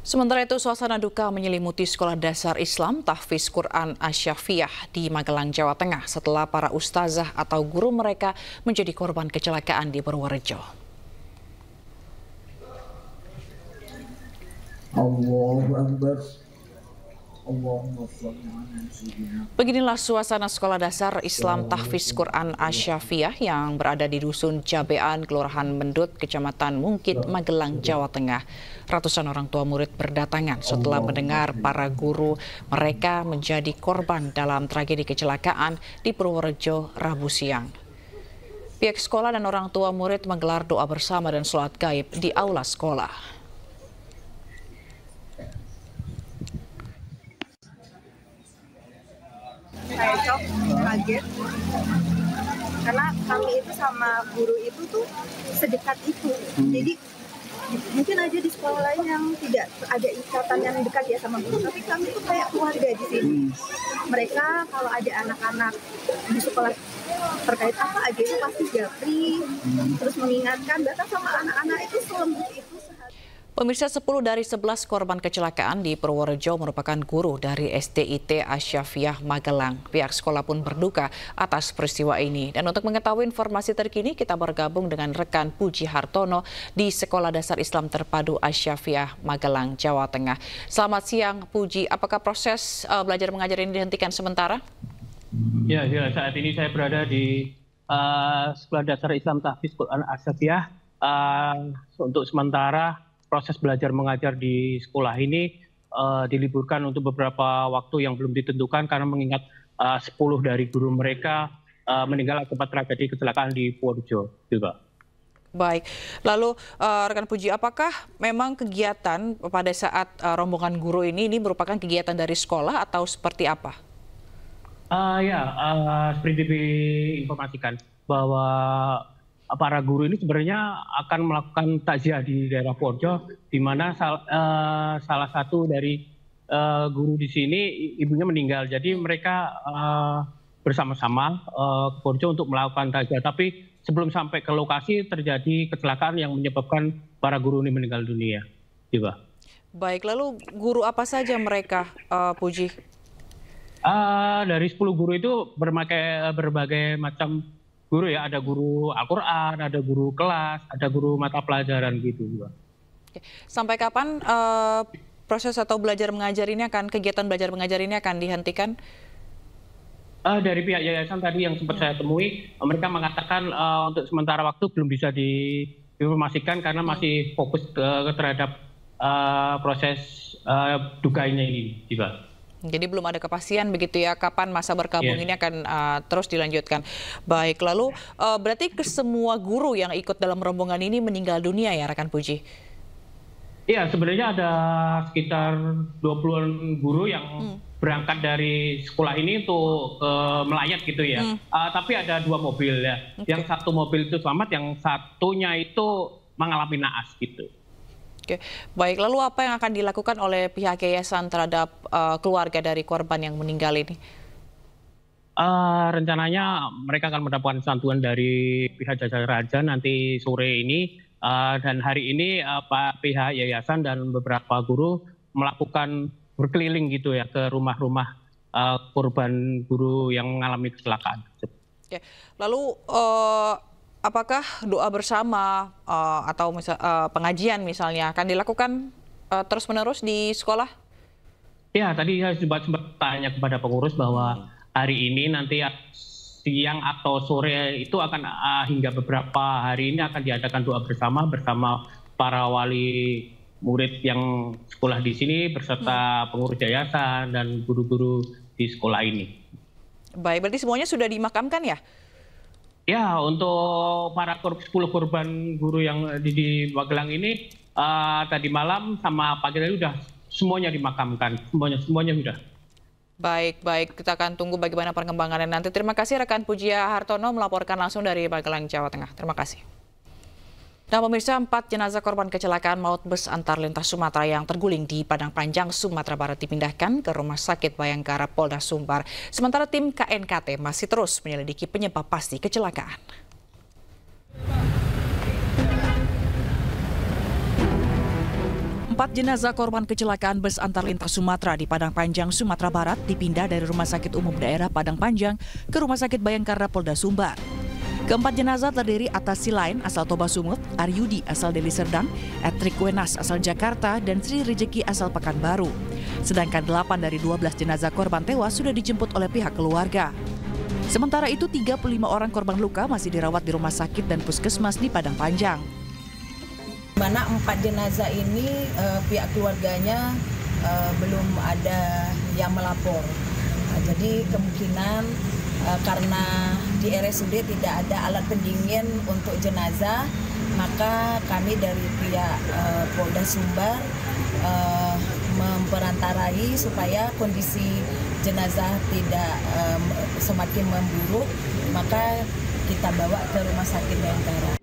Sementara itu, suasana duka menyelimuti Sekolah Dasar Islam Tahfiz Quran Asy-Syafiyah di Magelang, Jawa Tengah setelah para ustazah atau guru mereka menjadi korban kecelakaan di Purworejo. Allahu Akbar. Beginilah suasana Sekolah Dasar Islam Tahfiz Quran Asy-Syafiyah yang berada di Dusun Jabean, Kelurahan Mendut, Kecamatan Mungkit, Magelang, Jawa Tengah. Ratusan orang tua murid berdatangan setelah mendengar para guru mereka menjadi korban dalam tragedi kecelakaan di Purworejo Rabu siang. Pihak sekolah dan orang tua murid menggelar doa bersama dan sholat gaib di aula sekolah. Saya shock, kaget, karena kami itu sama guru itu tuh sedekat itu. Jadi mungkin aja di sekolah lain yang tidak ada ikatan yang dekat ya sama guru, tapi kami tuh kayak keluarga di sini. Mereka kalau ada anak-anak di sekolah terkait apa aja itu pasti japri, terus mengingatkan, bahkan sama anak-anak itu selembut itu. Pemirsa, 10 dari 11 korban kecelakaan di Purworejo merupakan guru dari SDIT Asy-Syafiyah Magelang. Pihak sekolah pun berduka atas peristiwa ini. Dan untuk mengetahui informasi terkini, kita bergabung dengan rekan Puji Hartono di Sekolah Dasar Islam Terpadu Asy-Syafiyah Magelang, Jawa Tengah. Selamat siang, Puji. Apakah proses belajar mengajar ini dihentikan sementara? Ya, saat ini saya berada di Sekolah Dasar Islam Tahfiz Quran Asy-Syafiyah. Untuk sementara proses belajar mengajar di sekolah ini diliburkan untuk beberapa waktu yang belum ditentukan karena mengingat 10 dari guru mereka meninggal akibat tragedi kecelakaan di Purworejo. Baik, lalu rekan Puji, apakah memang kegiatan pada saat rombongan guru ini merupakan kegiatan dari sekolah atau seperti apa? Seperti diinformasikan bahwa para guru ini sebenarnya akan melakukan takziah di daerah Purworejo, di mana salah satu dari guru di sini ibunya meninggal. Jadi mereka bersama-sama ke Purworejo untuk melakukan takziah. Tapi sebelum sampai ke lokasi terjadi kecelakaan yang menyebabkan para guru ini meninggal dunia. Baik, lalu guru apa saja mereka, Puji? Dari 10 guru itu berbagai macam guru ya, ada guru Al-Quran, ada guru kelas, ada guru mata pelajaran gitu juga. Sampai kapan proses atau kegiatan belajar mengajar ini akan dihentikan? Dari pihak yayasan tadi yang sempat saya temui, mereka mengatakan untuk sementara waktu belum bisa diinformasikan karena masih fokus terhadap proses dukanya ini, juga. Jadi belum ada kepastian begitu ya, kapan masa berkabung ini akan terus dilanjutkan. Baik, lalu berarti semua guru yang ikut dalam rombongan ini meninggal dunia ya, rekan Puji? Iya, sebenarnya ada sekitar 20-an guru yang berangkat dari sekolah ini untuk melayat gitu ya. Tapi ada 2 mobil ya. Yang satu mobil itu selamat, yang satunya itu mengalami naas gitu. Oke, baik. Lalu apa yang akan dilakukan oleh pihak yayasan terhadap keluarga dari korban yang meninggal ini? Rencananya mereka akan mendapatkan santunan dari pihak Jasa Raja nanti sore ini. Dan hari ini pihak yayasan dan beberapa guru melakukan berkeliling gitu ya ke rumah-rumah korban guru yang mengalami kecelakaan. Oke. Lalu apakah doa bersama atau pengajian misalnya akan dilakukan terus-menerus di sekolah? Ya, tadi saya sempat tanya kepada pengurus bahwa hari ini nanti siang atau sore itu akan hingga beberapa hari ini akan diadakan doa bersama para wali murid yang sekolah di sini beserta pengurus yayasan dan guru-guru di sekolah ini. Baik, berarti semuanya sudah dimakamkan ya? Ya, untuk para 10 korban guru yang di Magelang ini tadi malam sama pagi tadi sudah semuanya dimakamkan, semuanya sudah. Baik, kita akan tunggu bagaimana perkembangannya nanti. Terima kasih rekan Puji Hartono melaporkan langsung dari Magelang, Jawa Tengah. Terima kasih. Nah, pemirsa, 4 jenazah korban kecelakaan maut bus antar lintas Sumatera yang terguling di Padang Panjang, Sumatera Barat dipindahkan ke Rumah Sakit Bayangkara Polda Sumbar. Sementara tim KNKT masih terus menyelidiki penyebab pasti kecelakaan. Keempat jenazah korban kecelakaan bus antar lintas Sumatera di Padang Panjang, Sumatera Barat dipindah dari Rumah Sakit Umum Daerah Padang Panjang ke Rumah Sakit Bayangkara Polda Sumbar. Keempat jenazah terdiri atas Silain asal Toba Sumut, Aryudi asal Deli Serdang, Etrik Wenas asal Jakarta, dan Sri Rejeki asal Pekanbaru. Sedangkan 8 dari 12 jenazah korban tewas sudah dijemput oleh pihak keluarga. Sementara itu 35 orang korban luka masih dirawat di rumah sakit dan puskesmas di Padang Panjang. Mana 4 jenazah ini pihak keluarganya belum ada yang melapor. Jadi kemungkinan karena di RSUD tidak ada alat pendingin untuk jenazah, maka kami dari pihak Polda Sumbar memperantarai supaya kondisi jenazah tidak semakin memburuk, maka kita bawa ke Rumah Sakit Bayangkara.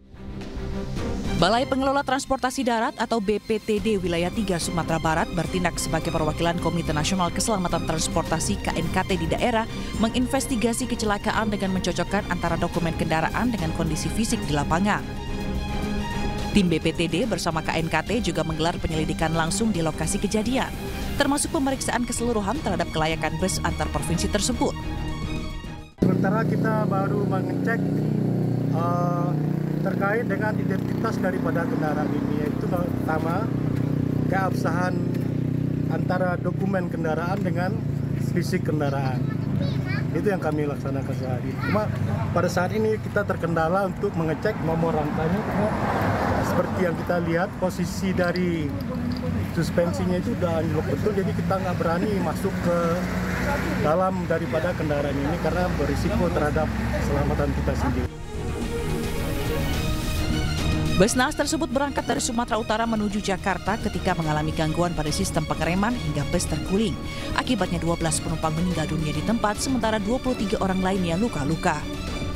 Balai Pengelola Transportasi Darat atau BPTD Wilayah 3 Sumatera Barat bertindak sebagai perwakilan Komite Nasional Keselamatan Transportasi KNKT di daerah menginvestigasi kecelakaan dengan mencocokkan antara dokumen kendaraan dengan kondisi fisik di lapangan. Tim BPTD bersama KNKT juga menggelar penyelidikan langsung di lokasi kejadian, termasuk pemeriksaan keseluruhan terhadap kelayakan bus antar provinsi tersebut. Sementara kita baru mengecek terkait dengan identitas daripada kendaraan ini, yaitu pertama keabsahan antara dokumen kendaraan dengan fisik kendaraan. Itu yang kami laksanakan saat ini. Cuma pada saat ini kita terkendala untuk mengecek nomor rangkanya, seperti yang kita lihat posisi dari suspensinya itu udah anjlok betul, jadi kita nggak berani masuk ke dalam daripada kendaraan ini karena berisiko terhadap keselamatan kita sendiri. Bus naas tersebut berangkat dari Sumatera Utara menuju Jakarta ketika mengalami gangguan pada sistem pengereman hingga bus terguling. Akibatnya 12 penumpang meninggal dunia di tempat, sementara 23 orang lainnya luka-luka.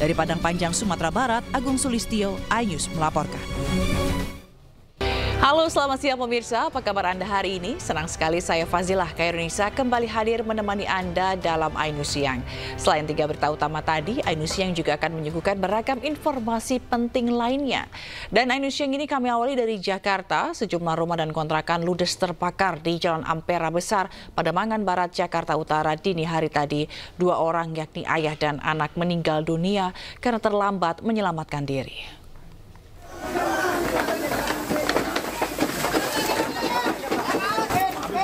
Dari Padang Panjang, Sumatera Barat, Agung Sulistyo, iNews melaporkan. Halo, selamat siang pemirsa. Apa kabar Anda hari ini? Senang sekali saya Fazilah Khairunisa kembali hadir menemani Anda dalam iNews Siang. Selain 3 berita utama tadi, iNews Siang juga akan menyuguhkan beragam informasi penting lainnya. Dan iNews Siang ini kami awali dari Jakarta. Sejumlah rumah dan kontrakan ludes terbakar di Jalan Ampera Besar, Pademangan Barat, Jakarta Utara dini hari tadi. 2 orang yakni ayah dan anak meninggal dunia karena terlambat menyelamatkan diri.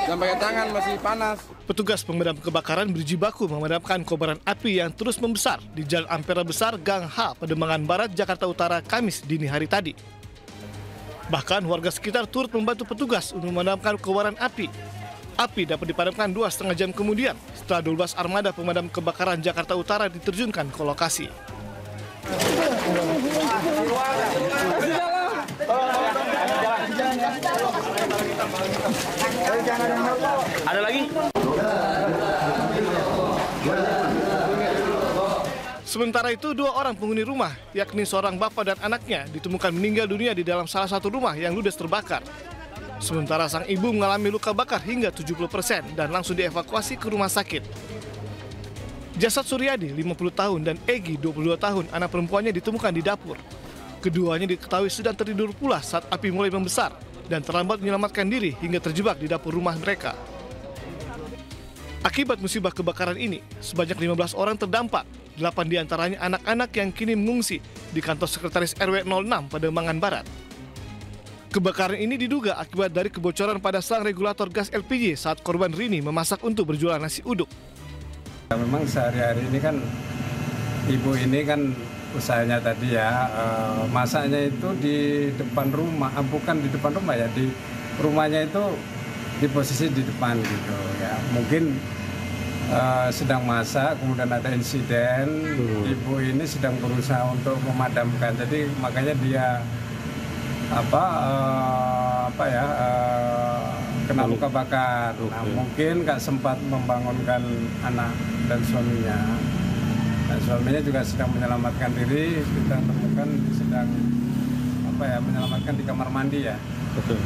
Sampai tangan masih panas. Petugas pemadam kebakaran berjibaku memadamkan kobaran api yang terus membesar di Jalan Ampera Besar, Gang H, Pademangan Barat, Jakarta Utara, Kamis dini hari tadi. Bahkan warga sekitar turut membantu petugas untuk memadamkan kobaran api. Api dapat dipadamkan 2,5 jam kemudian setelah 12 armada pemadam kebakaran Jakarta Utara diterjunkan ke lokasi. Ada lagi? Sementara itu 2 orang penghuni rumah, yakni seorang bapak dan anaknya, ditemukan meninggal dunia di dalam salah satu rumah yang ludes terbakar. Sementara sang ibu mengalami luka bakar hingga 70% dan langsung dievakuasi ke rumah sakit. Jasad Suryadi, 50 tahun, dan Egi, 22 tahun, anak perempuannya ditemukan di dapur. Keduanya diketahui sedang tertidur pula saat api mulai membesar dan terlambat menyelamatkan diri hingga terjebak di dapur rumah mereka. Akibat musibah kebakaran ini, sebanyak 15 orang terdampak, 8 diantaranya anak-anak yang kini mengungsi di kantor sekretaris RW 06 Pademangan Barat. Kebakaran ini diduga akibat dari kebocoran pada selang regulator gas LPG saat korban Rini memasak untuk berjualan nasi uduk. Memang sehari-hari ini kan ibu ini kan usahanya tadi ya, masaknya itu di depan rumah, bukan di depan rumah ya, di rumahnya itu di posisi di depan gitu ya. Mungkin sedang masak, kemudian ada insiden, ibu ini sedang berusaha untuk memadamkan, jadi makanya dia kena luka bakar. Nah, mungkin nggak sempat membangunkan anak dan suaminya. Dan suaminya juga sedang menyelamatkan diri, kita temukan sedang menyelamatkan di kamar mandi ya. Betul.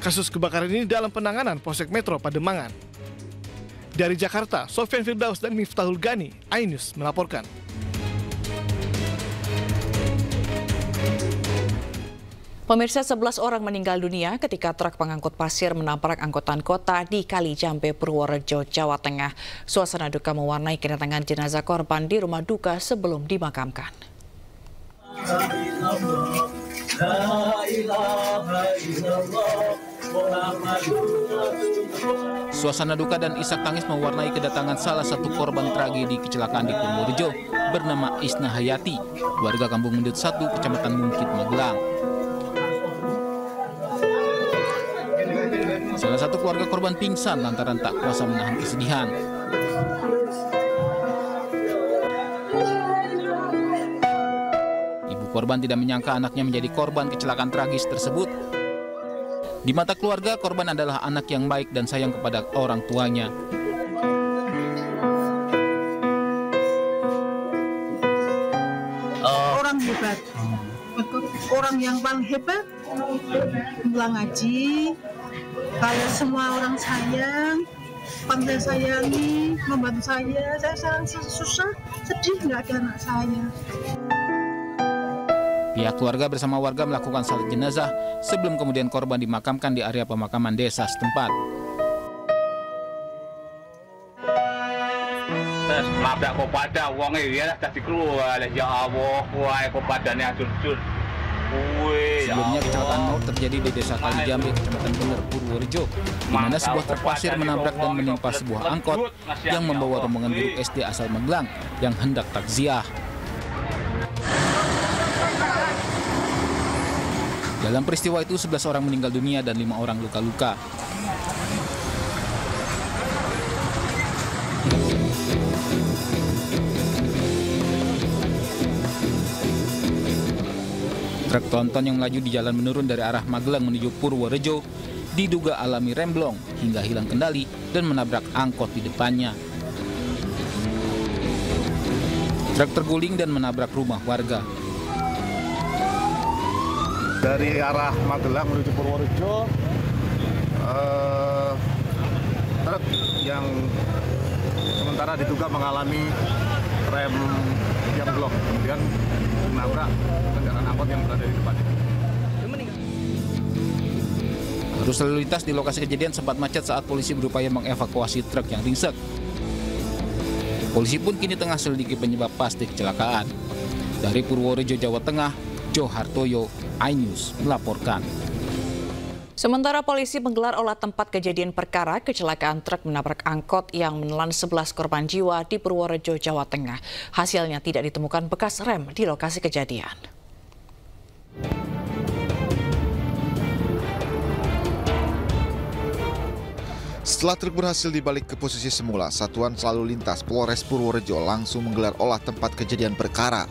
Kasus kebakaran ini dalam penanganan Polsek Metro Pademangan. Dari Jakarta, Sofyan Firdaus dan Miftahul Gani, iNews melaporkan. Pemirsa, 11 orang meninggal dunia ketika truk pengangkut pasir menabrak angkutan kota di Kali Jambe, Purworejo, Jawa Tengah. Suasana duka mewarnai kedatangan jenazah korban di rumah duka sebelum dimakamkan. Suasana duka dan isak tangis mewarnai kedatangan salah satu korban tragedi kecelakaan di Purworejo bernama Isna Hayati, warga Kampung Mendut 1, Kecamatan Mungkit, Magelang. Salah satu keluarga korban pingsan lantaran tak kuasa menahan kesedihan. Ibu korban tidak menyangka anaknya menjadi korban kecelakaan tragis tersebut. Di mata keluarga, korban adalah anak yang baik dan sayang kepada orang tuanya. Orang hebat, orang yang paling hebat, pulang ngaji. Kalau semua orang sayang, pandai sayangi, membantu saya sangat susah, sedih nggak ada anak saya. Pihak keluarga bersama warga melakukan salat jenazah sebelum kemudian korban dimakamkan di area pemakaman desa setempat. Labrak kepada uangnya ya tadi keluar ya Allah, kuai kepadanya hancur-hancur. Sebelumnya kecelakaan maut terjadi di desa Kali Jambe, Kecamatan Bener, Purworejo, di mana sebuah truk pasir menabrak dan menimpa sebuah angkot yang membawa rombongan guru SD asal Magelang yang hendak takziah. Dalam peristiwa itu 11 orang meninggal dunia dan 5 orang luka-luka. Truk tronton yang melaju di jalan menurun dari arah Magelang menuju Purworejo diduga alami remblong hingga hilang kendali dan menabrak angkot di depannya. Truk terguling dan menabrak rumah warga. Dari arah Magelang menuju Purworejo, truk yang sementara diduga mengalami rem yang blok, kemudian menabrak kendaraan angkot yang berada di depannya. Arus lalu lintas di lokasi kejadian sempat macet saat polisi berupaya mengevakuasi truk yang ringsek. Polisi pun kini tengah selidiki penyebab pasti kecelakaan. Dari Purworejo, Jawa Tengah, Jo Hartoyo, iNews melaporkan. Sementara polisi menggelar olah tempat kejadian perkara kecelakaan truk menabrak angkot yang menelan 11 korban jiwa di Purworejo, Jawa Tengah. Hasilnya tidak ditemukan bekas rem di lokasi kejadian. Setelah truk berhasil dibalik ke posisi semula, Satuan Lalu Lintas Polres Purworejo langsung menggelar olah tempat kejadian perkara.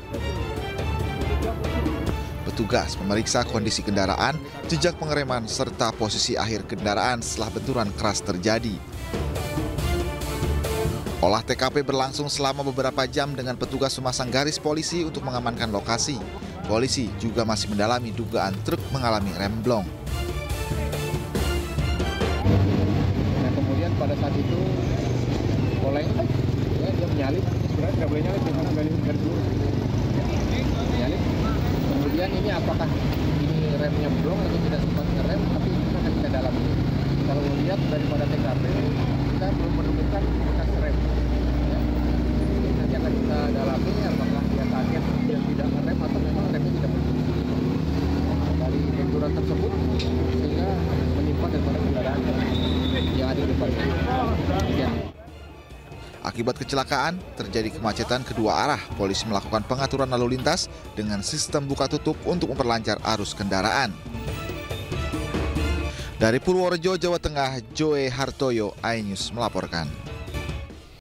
Petugas memeriksa kondisi kendaraan, jejak pengereman, serta posisi akhir kendaraan setelah benturan keras terjadi. Olah TKP berlangsung selama beberapa jam dengan petugas memasang garis polisi untuk mengamankan lokasi. Polisi juga masih mendalami dugaan truk mengalami remblong. Nah, kemudian pada saat itu oleng, ya, dia menyalip, sebenarnya tidak boleh nyalip, karena garis dulu. Menyalip. Kemudian ini apakah ini remnya blong atau tidak sempat ngerem, tapi itu akan kita dalami. Kalau melihat daripada TKP, kita belum menemukan bekas rem. Ya. Nanti akan kita dalami apakah dia kaget dia tidak ngerem atau memang remnya tidak berfungsi. Dari benturan tersebut sehingga menimpa daripada kendaraan yang ada di depan. Ya. Akibat kecelakaan, terjadi kemacetan kedua arah. Polisi melakukan pengaturan lalu lintas dengan sistem buka tutup untuk memperlancar arus kendaraan. Dari Purworejo, Jawa Tengah, Joe Hartoyo, iNews melaporkan.